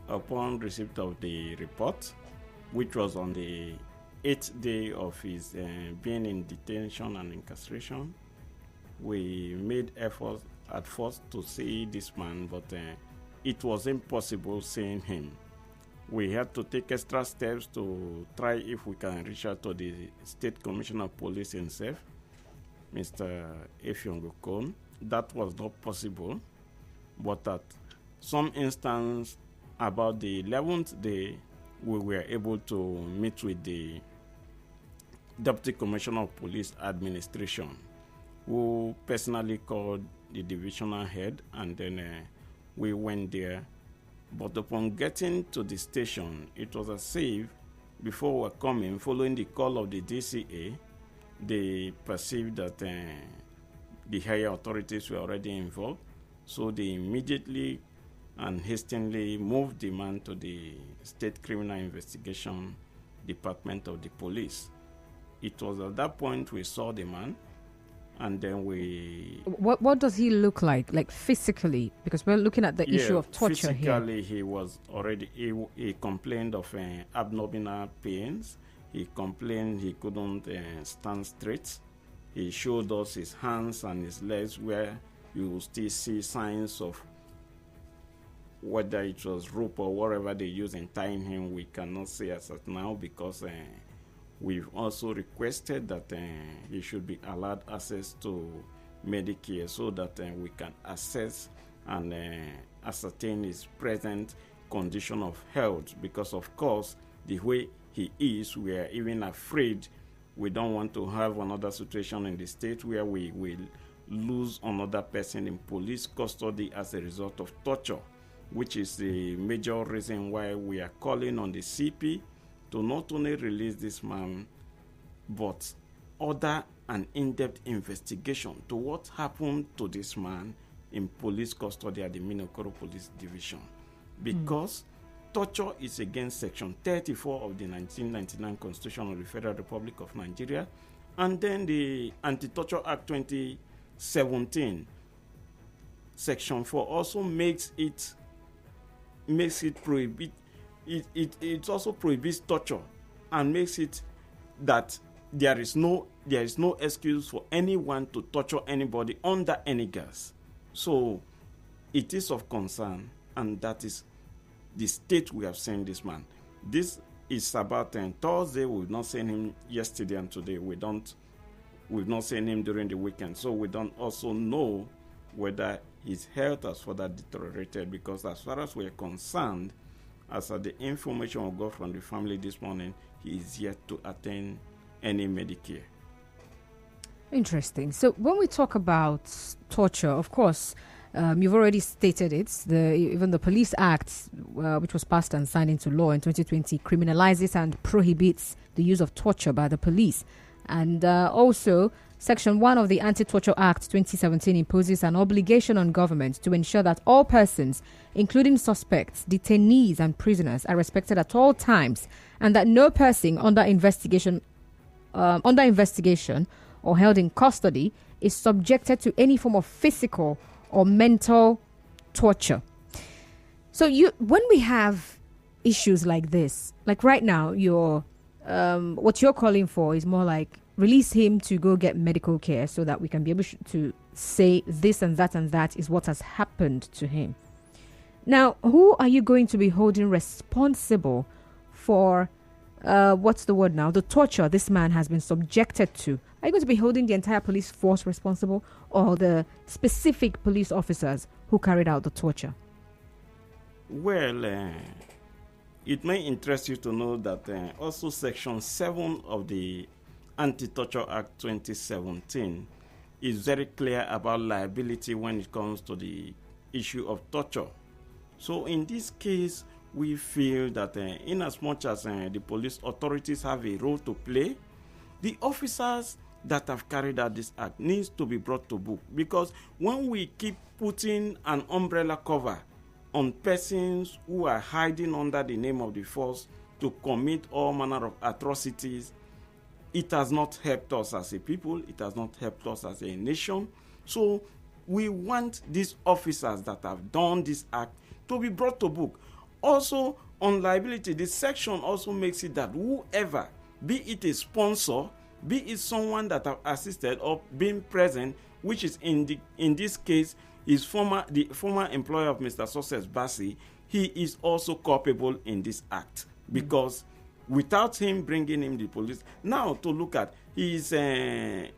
upon receipt of the report, which was on the 8th day of his being in detention and incarceration, we made efforts at first to see this man, but it was impossible seeing him. We had to take extra steps to try if we can reach out to the State Commissioner of Police himself, Mr. Efiongo. That was not possible, but at some instance, about the 11th day, we were able to meet with the Deputy Commissioner of Police Administration, who personally called the divisional head, and then we went there. But upon getting to the station, it was as if before we were coming, following the call of the DCA, they perceived that the higher authorities were already involved, so they immediately and hastily moved the man to the State Criminal Investigation Department of the Police. It was at that point we saw the man, and then we... What does he look like physically? Because we're looking at the issue of torture here. Physically, he was already... He complained of abdominal pains. He complained he couldn't stand straight. He showed us his hands and his legs, where you will still see signs of whether it was rope or whatever they used in tying him. We cannot say as of now, because we've also requested that he should be allowed access to Medicare, so that we can assess and ascertain his present condition of health. Because of course, the way he is, we are even afraid. We don't want to have another situation in the state where we will lose another person in police custody as a result of torture, which is the major reason why we are calling on the CP to not only release this man, but order an in-depth investigation to what happened to this man in police custody at the Minokoro Police Division. Because torture is against Section 34 of the 1999 Constitution of the Federal Republic of Nigeria, and then the Anti-Torture Act 2017, Section 4, also makes it prohibit. It also prohibits torture and makes it that there is no excuse for anyone to torture anybody under any guise. So it is of concern, and that is the state we have sent this man. This is about Thursday. We've not seen him yesterday and today. We've not seen him during the weekend, so we don't also know whether his health has further deteriorated, because as far as we're concerned, as of the information we got from the family this morning, he is yet to attain any Medicare. Interesting. So when we talk about torture, of course, you've already stated it. Even the Police Act, which was passed and signed into law in 2020, criminalizes and prohibits the use of torture by the police. And also, Section 1 of the Anti-Torture Act 2017 imposes an obligation on government to ensure that all persons, including suspects, detainees, and prisoners, are respected at all times, and that no person under investigation or held in custody is subjected to any form of physical or mental torture. So when we have issues like this, like right now, what you're calling for is more like release him to go get medical care so that we can be able to say this and that is what has happened to him. Now, who are you going to be holding responsible for the torture this man has been subjected to? Are you going to be holding the entire police force responsible, or the specific police officers who carried out the torture? Well, it may interest you to know that also Section 7 of the Anti-Torture Act 2017 is very clear about liability when it comes to the issue of torture. So in this case, we feel that in as much as the police authorities have a role to play, the officers that have carried out this act needs to be brought to book. Because when we keep putting an umbrella cover on persons who are hiding under the name of the force to commit all manner of atrocities, it has not helped us as a people. It has not helped us as a nation. So we want these officers that have done this act to be brought to book. Also, on liability, the section also makes it that whoever, be it a sponsor, be it someone that have assisted or been present, which is in this case the former employer of Mr. Success Bassi, he is also culpable in this act, because without him bringing him the police. Now to look at, he is a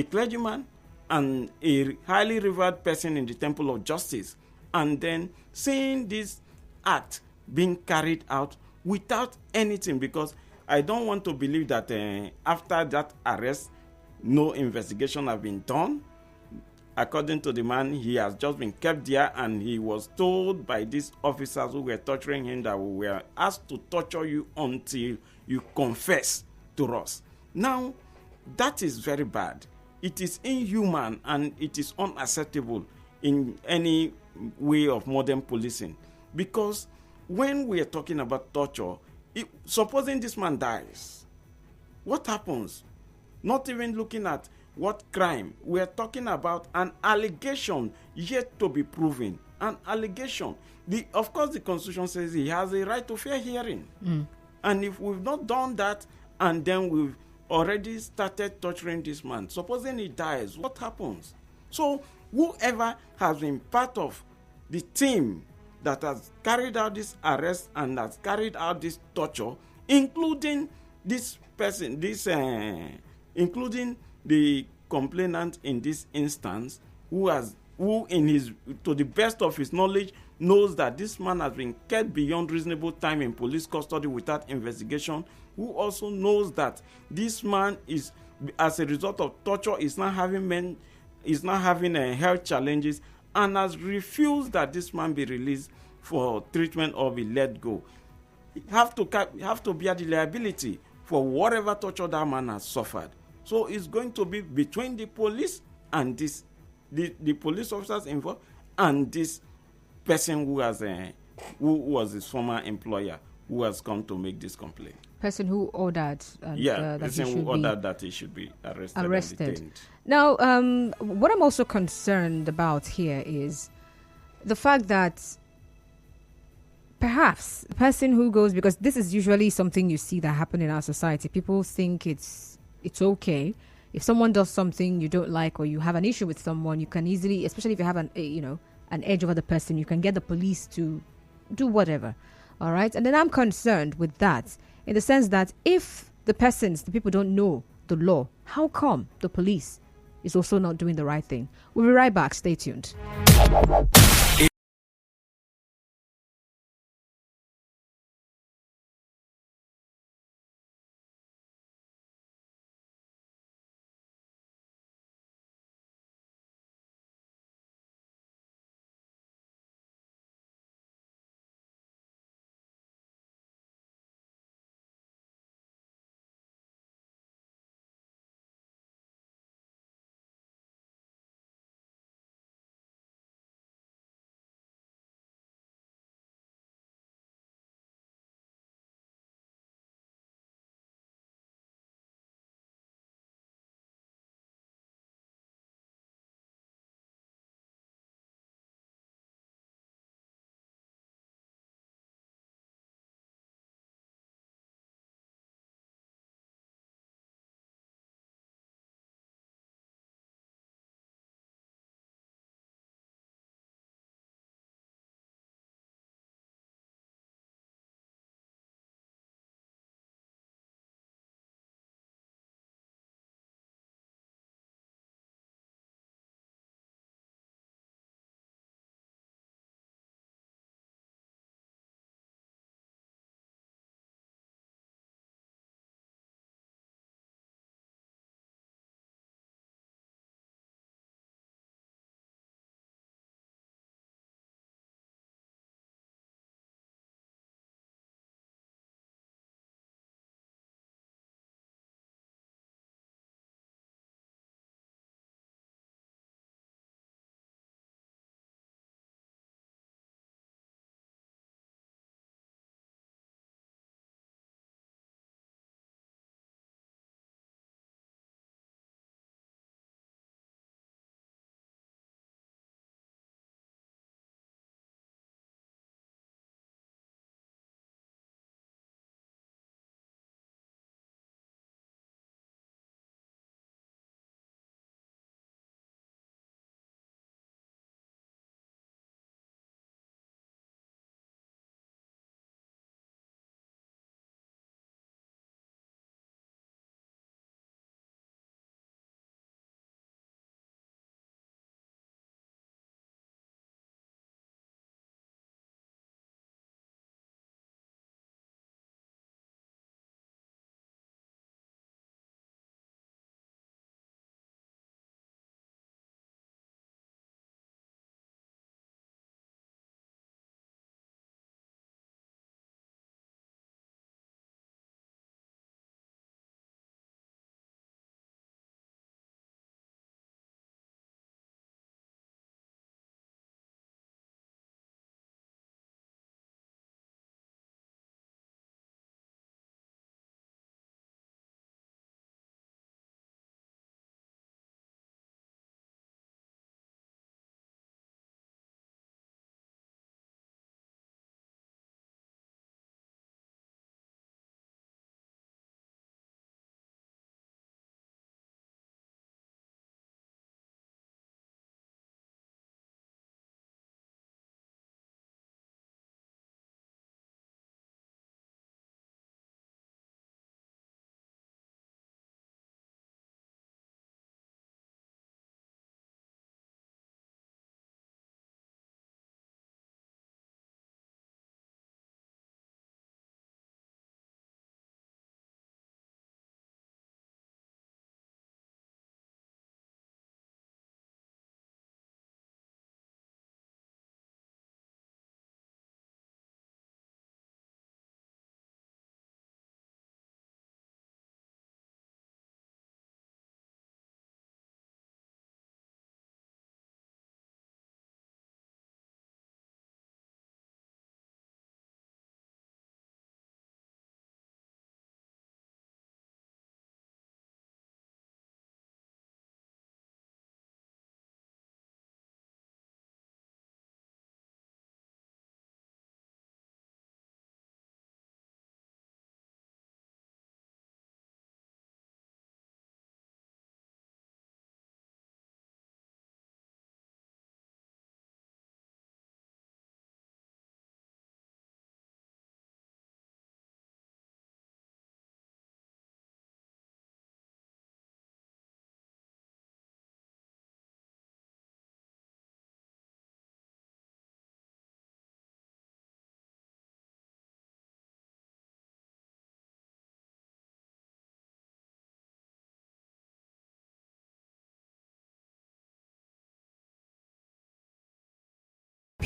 clergyman and a highly revered person in the temple of justice, and then seeing this act being carried out without anything, because I don't want to believe that after that arrest no investigation have been done. According to the man, he has just been kept there, and he was told by these officers who were torturing him that we were asked to torture you until you confess to us. Now, that is very bad. It is inhuman and it is unacceptable in any way of modern policing. Because when we are talking about torture, supposing this man dies, what happens? Not even looking at what crime. We are talking about an allegation yet to be proven. An allegation. Of course, the Constitution says he has a right to fair hearing. And if we've not done that, and then we've already started torturing this man, supposing he dies, what happens? So whoever has been part of the team that has carried out this arrest and has carried out this torture, including this person, including the complainant in this instance, who in his, to the best of his knowledge, knows that this man has been kept beyond reasonable time in police custody without investigation, who also knows that this man is, as a result of torture, is not having health challenges, and has refused that this man be released for treatment or be let go. Have to bear the liability for whatever torture that man has suffered. So it's going to be between the police and the police officers involved and this person who was his former employer, who has come to make this complaint. Person who ordered that he should be arrested. And detained. Now, what I'm also concerned about here is the fact that perhaps the person who goes, because this is usually something you see that happen in our society. People think it's okay if someone does something you don't like, or you have an issue with someone, you can easily, especially if you have an edge over the person, you can get the police to do whatever. All right. And then I'm concerned with that in the sense that if the people don't know the law, how come the police is also not doing the right thing? We'll be right back. Stay tuned.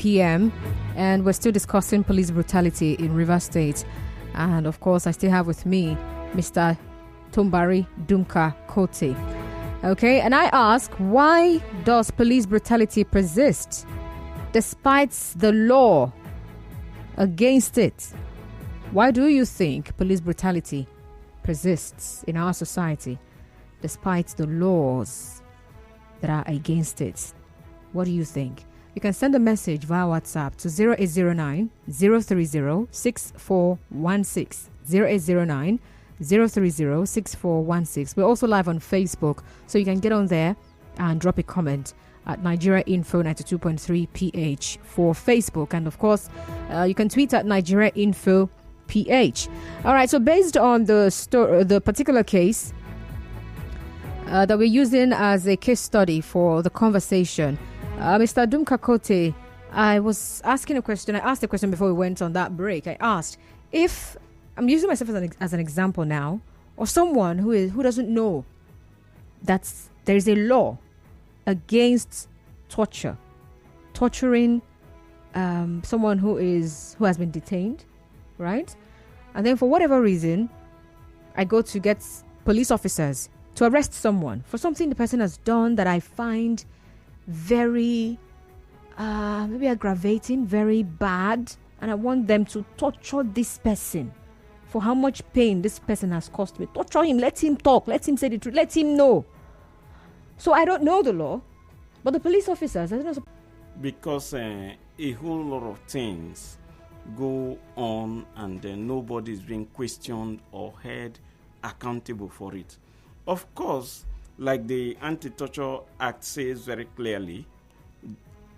p.m. and we're still discussing police brutality in Rivers State. And of course, I still have with me Mr. Tombari Dumka-Kote. Okay, and I ask, why does police brutality persist despite the law against it? Why do you think police brutality persists in our society despite the laws that are against it? What do you think? You can send a message via WhatsApp to 0809 030 6416. 0809 030 6416. We're also live on Facebook, so you can get on there and drop a comment at Nigeria Info 92.3 PH for Facebook. And of course, you can tweet at Nigeria Info PH. All right, so based on the particular case that we're using as a case study for the conversation, Mr. Dumka-Kote, I was asking a question. I asked a question before we went on that break. I asked, if I'm using myself as an example now, or someone who doesn't know that there is a law against torturing someone who has been detained, right? And then for whatever reason, I go to get police officers to arrest someone for something the person has done that I find very maybe aggravating, very bad, and I want them to torture this person for how much pain this person has caused me. Torture him, let him talk, let him say the truth, let him know. So I don't know the law, but the police officers, I don't know. Because a whole lot of things go on and then nobody is being questioned or held accountable for it. Of course, like the Anti-Torture Act says very clearly,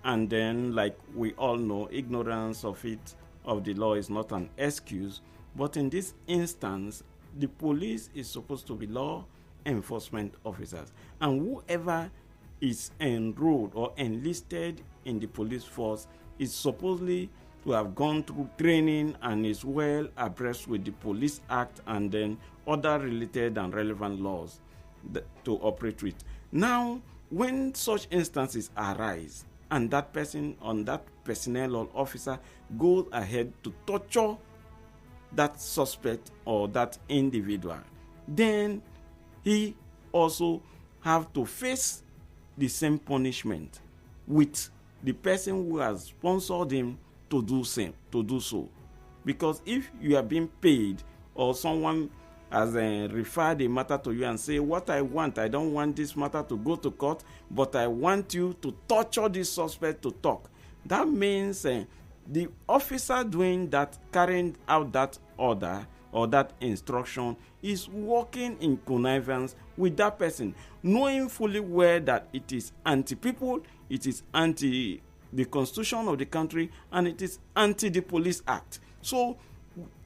and then like we all know, ignorance of the law is not an excuse. But in this instance, the police is supposed to be law enforcement officers. And whoever is enrolled or enlisted in the police force is supposedly to have gone through training and is well abreast with the Police Act and then other related and relevant laws to operate with. Now, when such instances arise and that person on that personnel or officer goes ahead to torture that suspect or that individual, then he also have to face the same punishment with the person who has sponsored him to do so. Because if you are being paid or someone has referred a matter to you and say, what I want, I don't want this matter to go to court, but I want you to torture this suspect to talk. That means the officer doing that, carrying out that order or that instruction, is working in connivance with that person, knowing fully well that it is anti-people, it is anti the constitution of the country, and it is anti the Police Act. So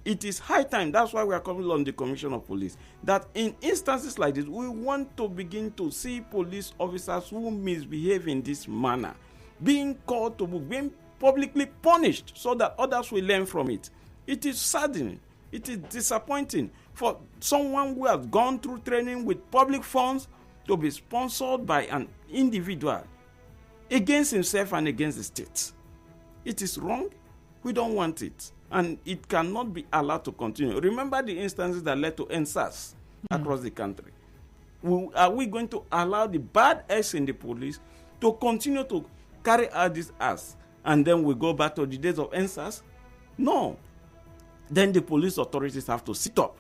it is high time, that's why we are coming on the Commission of Police, that in instances like this, we want to begin to see police officers who misbehave in this manner being called to book, being publicly punished so that others will learn from it. It is saddening. It is disappointing for someone who has gone through training with public funds to be sponsored by an individual against himself and against the state. It is wrong. We don't want it. And it cannot be allowed to continue. Remember the instances that led to NSAS across the country. Are we going to allow the bad eggs in the police to continue to carry out this acts and then we go back to the days of NSAS? No. Then the police authorities have to sit up.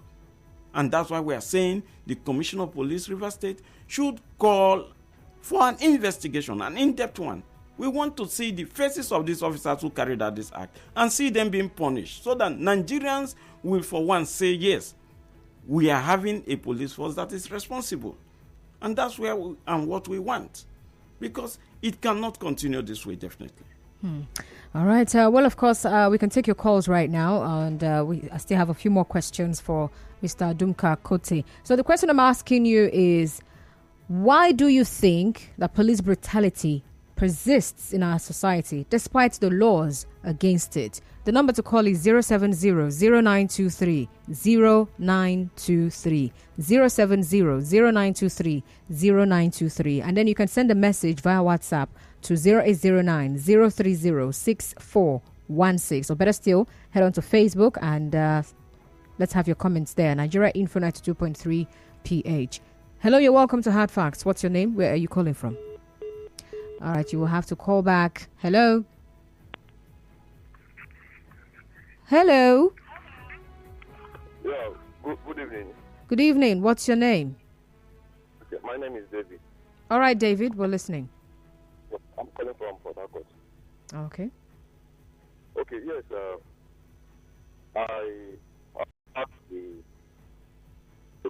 And that's why we are saying the Commissioner of Police, Rivers State, should call for an investigation, an in-depth one. We want to see the faces of these officers who carried out this act and see them being punished so that Nigerians will for once say, yes, we are having a police force that is responsible. And that's where what we want. Because it cannot continue this way, definitely. All right. Well, of course, we can take your calls right now. And I still have a few more questions for Mr. Dumka-Kote. So the question I'm asking you is, why do you think that police brutality persists in our society despite the laws against it? The number to call is 070-0923-0923. 070-0923-0923. And then you can send a message via WhatsApp to 0809 030 6416. Or better still, head on to Facebook and let's have your comments there. Nigeria Info 92.3 PH. Hello, you're welcome to Hard Facts. What's your name? Where are you calling from? All right, you will have to call back. Hello? Hello? Yeah, good evening. Good evening. What's your name? Okay, my name is David. All right, David, we're listening. I'm calling from Port Harcourt. Okay. Okay, yes, I asked the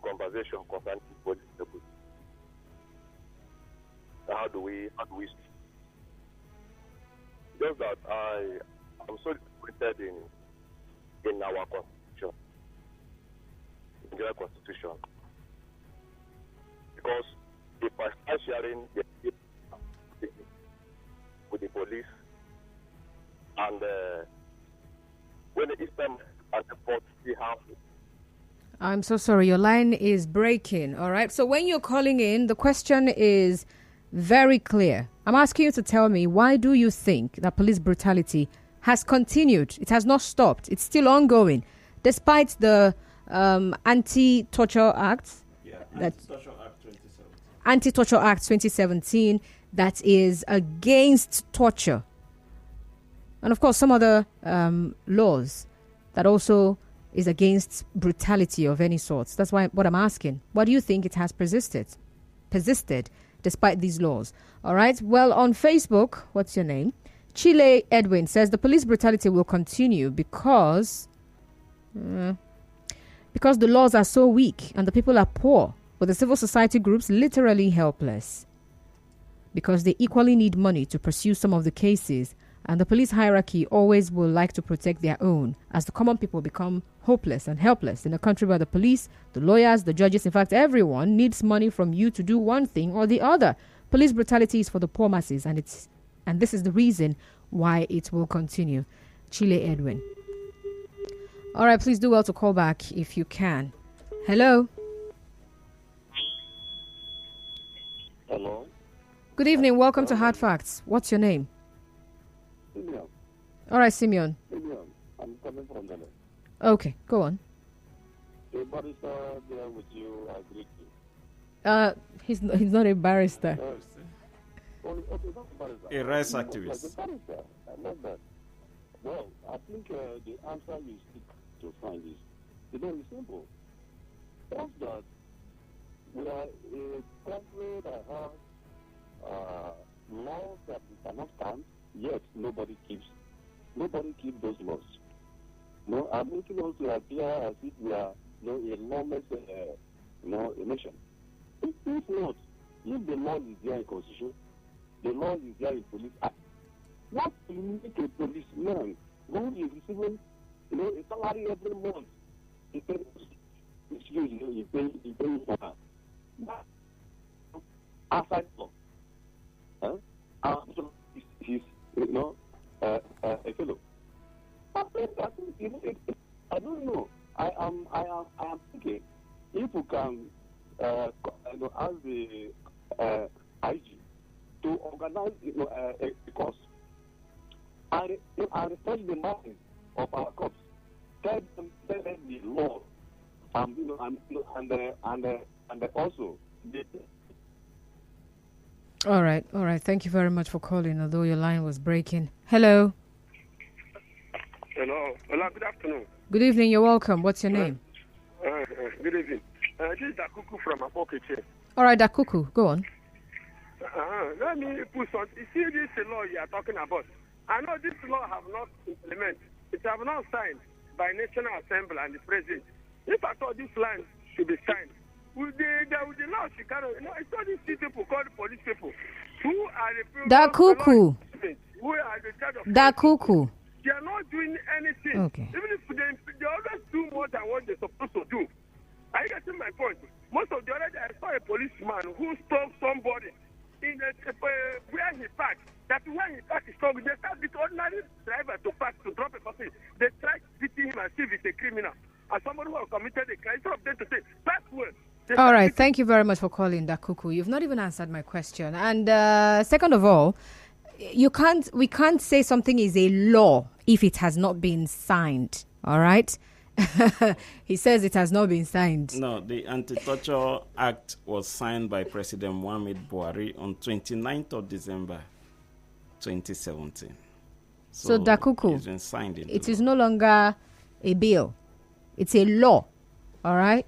conversation concerning police people. How do we speak? Just that I'm so disappointed in our constitution, Nigerian constitution, because if I start sharing with the police and when the Eastern and the port see how. I'm so sorry, your line is breaking. All right. So when you're calling in, the question is very clear. I'm asking you to tell me, why do you think that police brutality has continued? It has not stopped. It's still ongoing, despite the Anti-Torture Act. Yeah, Anti-Torture Act 2017. Anti-Torture Act 2017 that is against torture. And of course, some other laws that also is against brutality of any sort. That's why what I'm asking. Why do you think it has persisted despite these laws? All right. Well, on Facebook, what's your name? Chile Edwin says the police brutality will continue because the laws are so weak and the people are poor, but the civil society groups literally helpless because they equally need money to pursue some of the cases. And the police hierarchy always will like to protect their own as the common people become hopeless and helpless in a country where the police, the lawyers, the judges, in fact, everyone needs money from you to do one thing or the other. Police brutality is for the poor masses, and this is the reason why it will continue. Chile Edwin. All right, please do well to call back if you can. Hello. Hello. Good evening. Welcome to Hard Facts. What's your name? Simeon. All right, Simeon. Simeon. I'm coming from Ghana. Okay, go on. The barrister there with you agreed to. He's not a barrister. Okay, not a barrister. A rights activist. The barrister. I love that. Well, I think the answer you seek to find is, it's simple. Just that we are a country that has laws that we cannot stand, yet nobody keeps those laws. No, I'm making us to appear as if we are a lawless a nation. If not, if the law is there in Constitution, the law is there in Police Act, what will make a policeman who is receiving a salary every month? He pays for that. Outside law. He's a fellow. I don't know. I am thinking if we can ask the IG to organize a course and refresh the mind of our cops. Tell them the law and also the. All right. Thank you very much for calling, although your line was breaking. Hello. Hello, good afternoon. Good evening, you're welcome. What's your name? Good evening. This is Dakuku from Apokeche. All right, Dakuku, go on. Let me put some. You see this law you are talking about. I know this law have not implemented. It have not signed by National Assembly and the President. If I thought this line should be signed, with the law she kind of, it's not these people called police people who are the people. Dakuku. Who are the charge of Dakuku. They are not doing anything. Okay. Even if they always do more than what they're supposed to do. Are you getting my point? Most of the other days, I saw a policeman who stole somebody in where he parked. That when he parked his car, they start with ordinary driver to park to drop a person. They try beating him as if he's a criminal. As somebody who has committed a crime, instead of them to say, pass word. All right, thank you very much for calling, Dakuku. You've not even answered my question. And second of all, we can't say something is a law if it has not been signed. All right. He says it has not been signed. No, the Anti-Torture Act was signed by President Muhammad Buhari on 29th of December 2017. So Dakuku, it's been signed it is no longer a bill. It's a law. All right.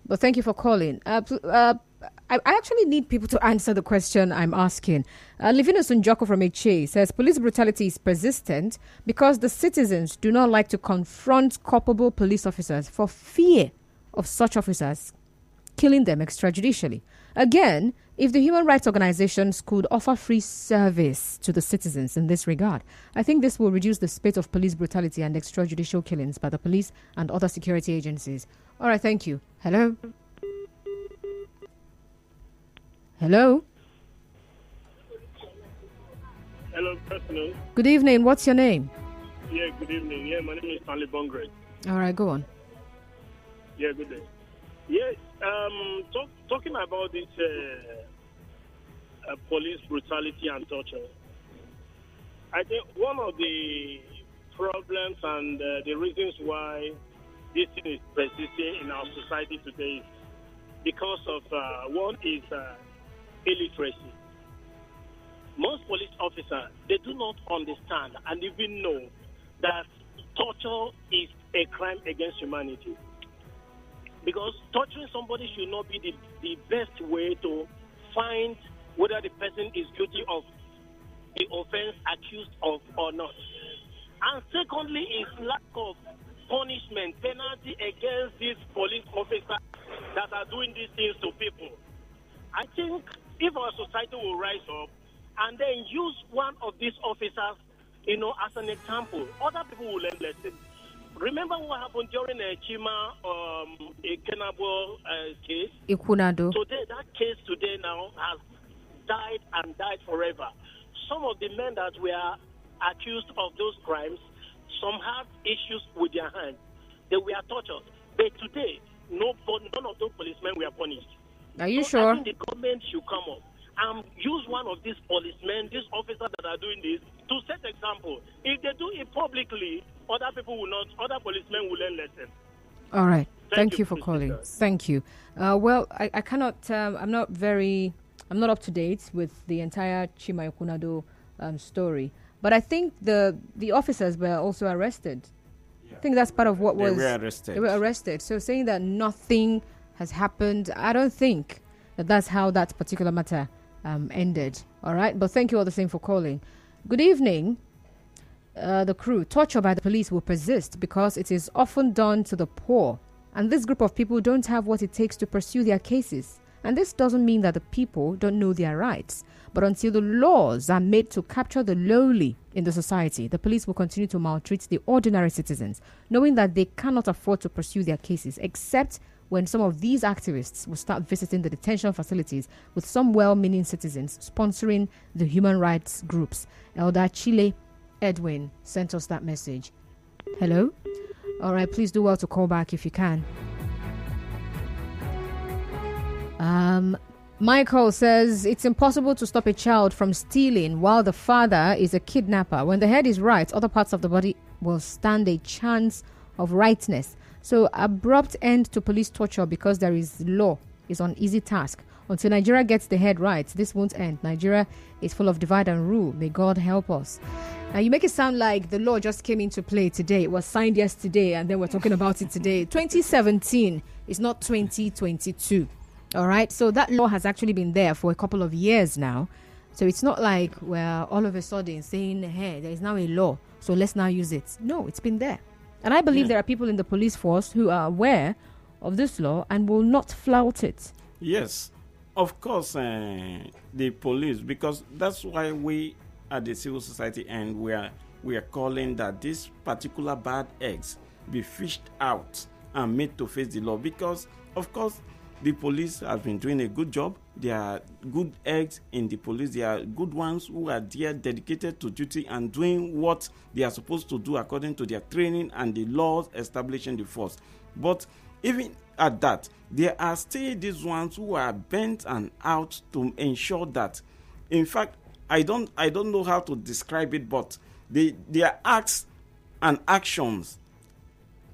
But thank you for calling. I actually need people to answer the question I'm asking. Livinus Njoko from HA says police brutality is persistent because the citizens do not like to confront culpable police officers for fear of such officers killing them extrajudicially. Again, if the human rights organizations could offer free service to the citizens in this regard, I think this will reduce the spate of police brutality and extrajudicial killings by the police and other security agencies. All right, thank you. Hello? Hello? Hello, good afternoon. Good evening. What's your name? Yeah, good evening. Yeah, my name is Stanley Bongre. All right, go on. Yeah, good day. Yes, talking about this police brutality and torture, I think one of the problems and the reasons why this thing is persisting in our society today is because of one is illiteracy. Most police officers, they do not understand and even know that torture is a crime against humanity. Because torturing somebody should not be the best way to find whether the person is guilty of the offense accused of or not. And secondly is lack of punishment, penalty against these police officers that are doing these things to people. I think if our society will rise up and then use one of these officers, as an example, other people will learn lessons. Remember what happened during the Chima Kenabo case? Ikunado. Today, that case today now has died forever. Some of the men that were accused of those crimes, some have issues with their hands. They were tortured. But today, none of those policemen were punished. Are you sure? I think the government should come up and use one of these policemen, these officers that are doing this, to set example. If they do it publicly, other policemen will learn lessons. All right. Thank you for calling. Thank you. Well, I cannot, I'm not up to date with the entire Chima Ikunado story, but I think the officers were also arrested. Yeah. I think that's part of what They were arrested. They were arrested. So saying that nothing has happened, I don't think that's how that particular matter ended. All right. But thank you all the same for calling. Good evening. The crew. Torture by the police will persist because it is often done to the poor. And this group of people don't have what it takes to pursue their cases. And this doesn't mean that the people don't know their rights. But until the laws are made to capture the lowly in the society, the police will continue to maltreat the ordinary citizens, knowing that they cannot afford to pursue their cases, except when some of these activists will start visiting the detention facilities with some well-meaning citizens sponsoring the human rights groups. Elder Chile Edwin sent us that message. Hello? All right, please do well to call back if you can. Michael says it's impossible to stop a child from stealing while the father is a kidnapper. When the head is right, other parts of the body will stand a chance of rightness. So abrupt end to police torture because there is law is an easy task. Until Nigeria gets the head right, this won't end. Nigeria is full of divide and rule. May God help us. Now, you make it sound like the law just came into play today. It was signed yesterday, and then we're talking about it today. 2017 is not 2022. All right? So that law has actually been there for a couple of years now. So it's not like we're all of a sudden saying, hey, there is now a law, so let's now use it. No, it's been there. And I believe there are people in the police force who are aware of this law and will not flout it. Yes, of course, the police, because that's why we at the civil society and we are calling that these particular bad eggs be fished out and made to face the law, because of course the police have been doing a good job. There are good eggs in the police. There are good ones who are there dedicated to duty and doing what they are supposed to do according to their training and the laws establishing the force. But even at that, there are still these ones who are bent and out to ensure that, in fact, I don't know how to describe it, but their acts and actions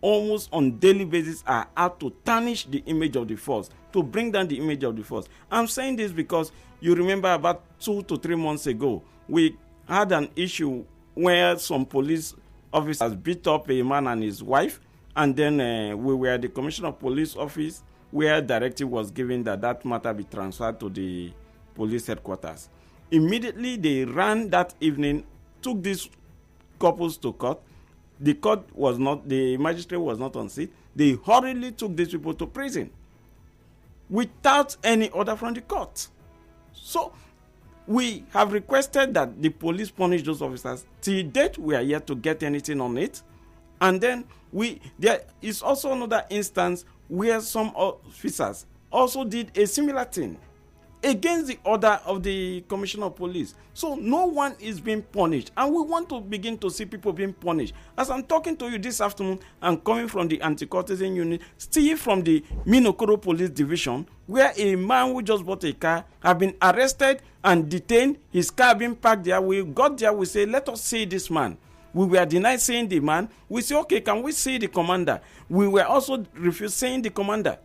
almost on daily basis are out to tarnish the image of the force, to bring down the image of the force. I'm saying this because you remember about 2 to 3 months ago, we had an issue where some police officers beat up a man and his wife, and then we were at the Commissioner of Police office where directive was given that matter be transferred to the police headquarters. Immediately they ran that evening, took these couples to court. The magistrate was not on seat. They hurriedly took these people to prison without any order from the court. So we have requested that the police punish those officers. Till date, we are yet to get anything on it. And then there is also another instance where some officers also did a similar thing against the order of the Commissioner of Police. So no one is being punished, and we want to begin to see people being punished. As I'm talking to you this afternoon, I'm coming from the anti-courtesan unit, still from the Minokoro Police Division, where a man who just bought a car have been arrested and detained. His car being parked there. We got there, we say, let us see this man. We were denied seeing the man. We say, okay, can we see the commander? We were also refused seeing the commander.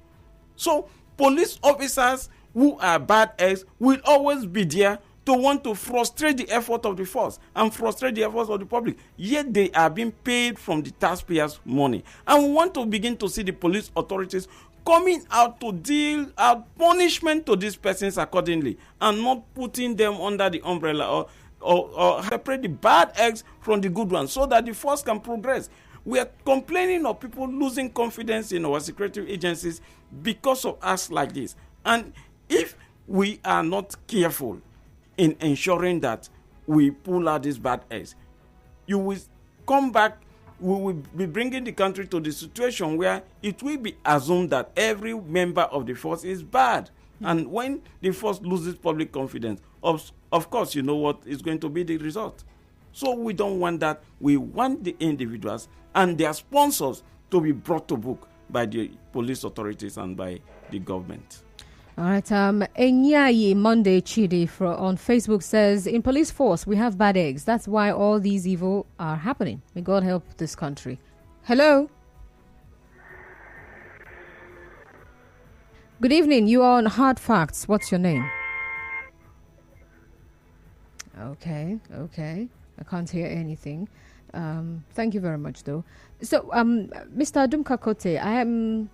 So police officers who are bad eggs will always be there to want to frustrate the effort of the force and frustrate the efforts of the public. Yet they are being paid from the taxpayers' money. And we want to begin to see the police authorities coming out to deal out punishment to these persons accordingly, and not putting them under the umbrella or separate the bad eggs from the good ones so that the force can progress. We are complaining of people losing confidence in our security agencies because of acts like this. And if we are not careful in ensuring that we pull out these bad eggs, you will come back, we will be bringing the country to the situation where it will be assumed that every member of the force is bad. And when the force loses public confidence, of course, you know what is going to be the result. So we don't want that. We want the individuals and their sponsors to be brought to book by the police authorities and by the government. All right. Enyayi Monday Chidi on Facebook says, in police force, we have bad eggs. That's why all these evil are happening. May God help this country. Hello. Good evening. You are on Hard Facts. What's your name? Okay. I can't hear anything. Thank you very much, though. So, Mr. Dumka-Kote, I am...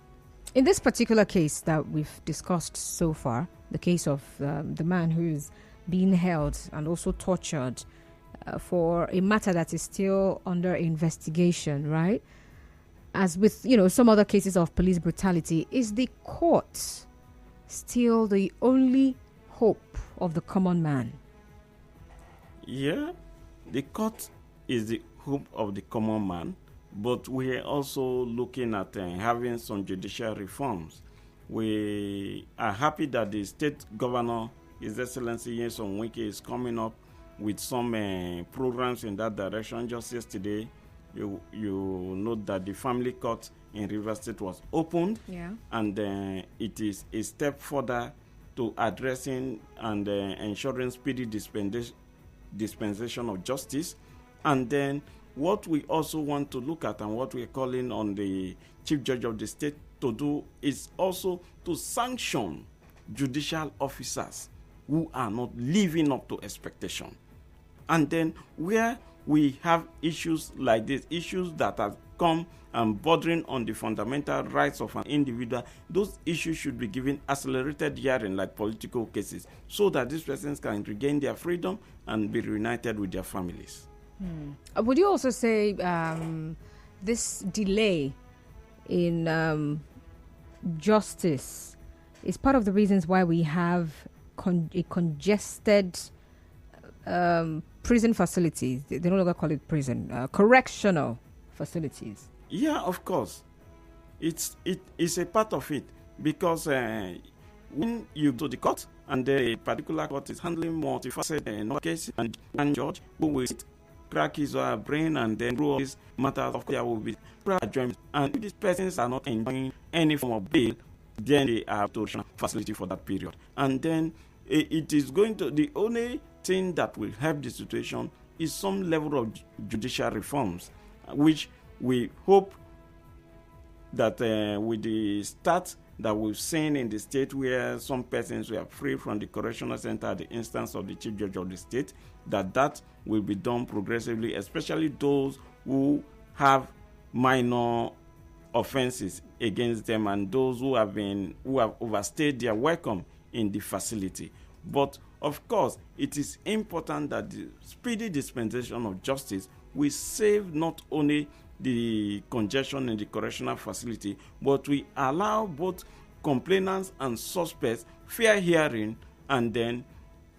In this particular case that we've discussed so far, the case of the man who's being held and also tortured for a matter that is still under investigation, right? As with, some other cases of police brutality, is the court still the only hope of the common man? Yeah, the court is the hope of the common man. But we are also looking at having some judicial reforms. We are happy that the state governor, His Excellency Nyesom Wike, is coming up with some programs in that direction. Just yesterday, you note that the family court in Rivers State was opened, and it is a step further to addressing and ensuring speedy dispensation of justice. And then what we also want to look at and what we're calling on the Chief Judge of the state to do is also to sanction judicial officers who are not living up to expectation. And then where we have issues like this, issues that have come and bordering on the fundamental rights of an individual, those issues should be given accelerated hearing like political cases so that these persons can regain their freedom and be reunited with their families. Would you also say this delay in justice is part of the reasons why we have a congested prison facilities? They no longer call it prison, correctional facilities. Yeah, of course. It's a part of it because when you go to the court and the particular court is handling multifaceted cases and one judge who will crack his or her brain and then through all these matters of there will be adjournment. And if these persons are not enjoying any form of bail, then they are to facility for that period. And then it is going to, the only thing that will help the situation is some level of judicial reforms, which we hope that with the start that we've seen in the state where some persons were free from the correctional center at the instance of the chief judge of the state, that will be done progressively, especially those who have minor offenses against them and those who have overstayed their welcome in the facility. But of course, it is important that the speedy dispensation of justice will save not only the congestion in the correctional facility, but we allow both complainants and suspects fair hearing and then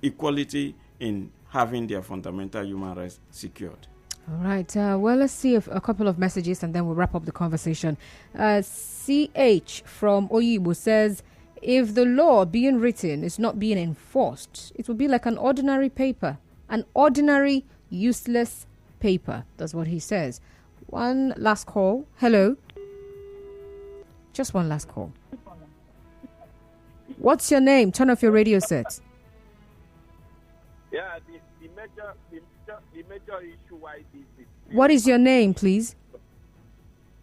equality in having their fundamental human rights secured. All right. Well, let's see a couple of messages and then we'll wrap up the conversation. CH from Oyibo says, if the law being written is not being enforced, it will be like an ordinary paper, an ordinary useless paper. That's what he says. One last call. Hello. Just one last call. What's your name? Turn off your radio set. Yeah, the major issue why this is. What is your name, please?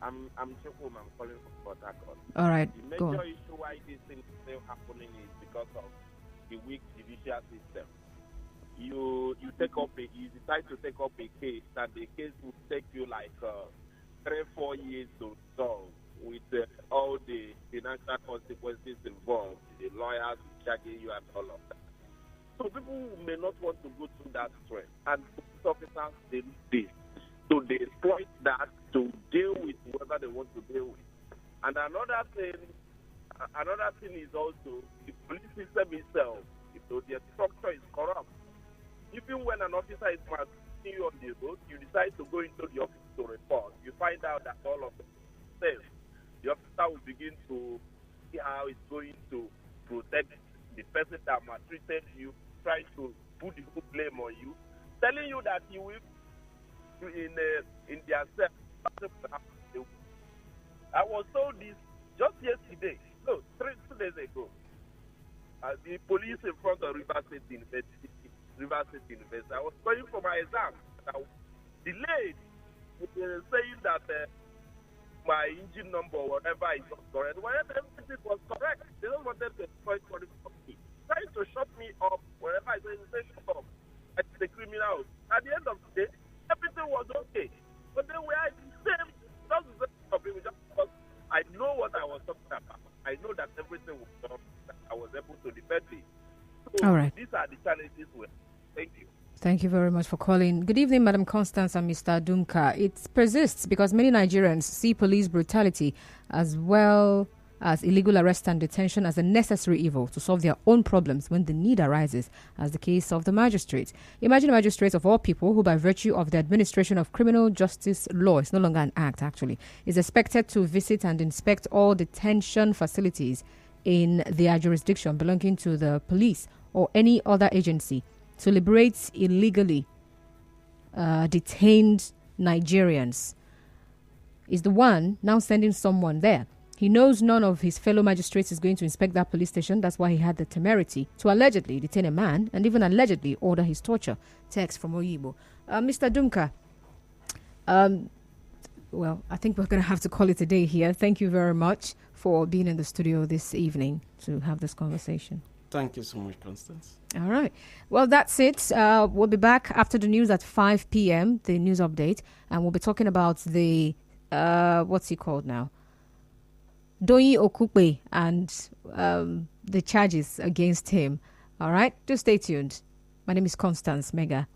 I'm Chukwum. I'm calling from Port Harcourt. All right, The go major on. issue why this thing is still happening is because of the weak judicial system. You decide to take up a case, and the case will take you like 3-4 years to solve with all the financial consequences involved, the lawyers charging you and all of that. So people may not want to go through that stress, and police officers they do this. So they exploit that to deal with whatever they want to deal with. And another thing is also the police system itself. Their structure is corrupt. Even when an officer is passing you on the road, you decide to go into the office to report. You find out that all of them are safe. The officer will begin to see how it's going to protect the person that maltreated you, try to put the whole blame on you, telling you that you will in their self. I was told this just yesterday, 2 days ago. The police in front of River State University. I was going for my exam. I was delayed saying that my engine number, whatever, is not correct. Whenever everything was correct, they don't want them to exploit for me. Trying to shut me up wherever I say shut up. It's the criminal. At the end of the day, everything was okay. But then we are the same, just the same of it, just because I know what I was talking about. I know that everything was done, that I was able to defend it. So All right. These are the challenges we have. Thank you. Thank you very much for calling. Good evening, Madam Constance and Mr. Dumka. It persists because many Nigerians see police brutality as well as illegal arrest and detention as a necessary evil to solve their own problems when the need arises, as the case of the magistrate. Imagine a magistrate of all people who, by virtue of the administration of criminal justice law, it's no longer an act actually, is expected to visit and inspect all detention facilities in their jurisdiction belonging to the police or any other agency to liberate illegally detained Nigerians. Is the one now sending someone there. He knows none of his fellow magistrates is going to inspect that police station. That's why he had the temerity to allegedly detain a man and even allegedly order his torture. Text from Oyibo. Mr. Dumka, well, I think we're going to have to call it a day here. Thank you very much for being in the studio this evening to have this conversation. Thank you so much, Constance. All right. Well, that's it. We'll be back after the news at 5 p.m., the news update, and we'll be talking about the, what's he called now? Doyin Okupe and the charges against him. All right. Do stay tuned. My name is Constance Mega.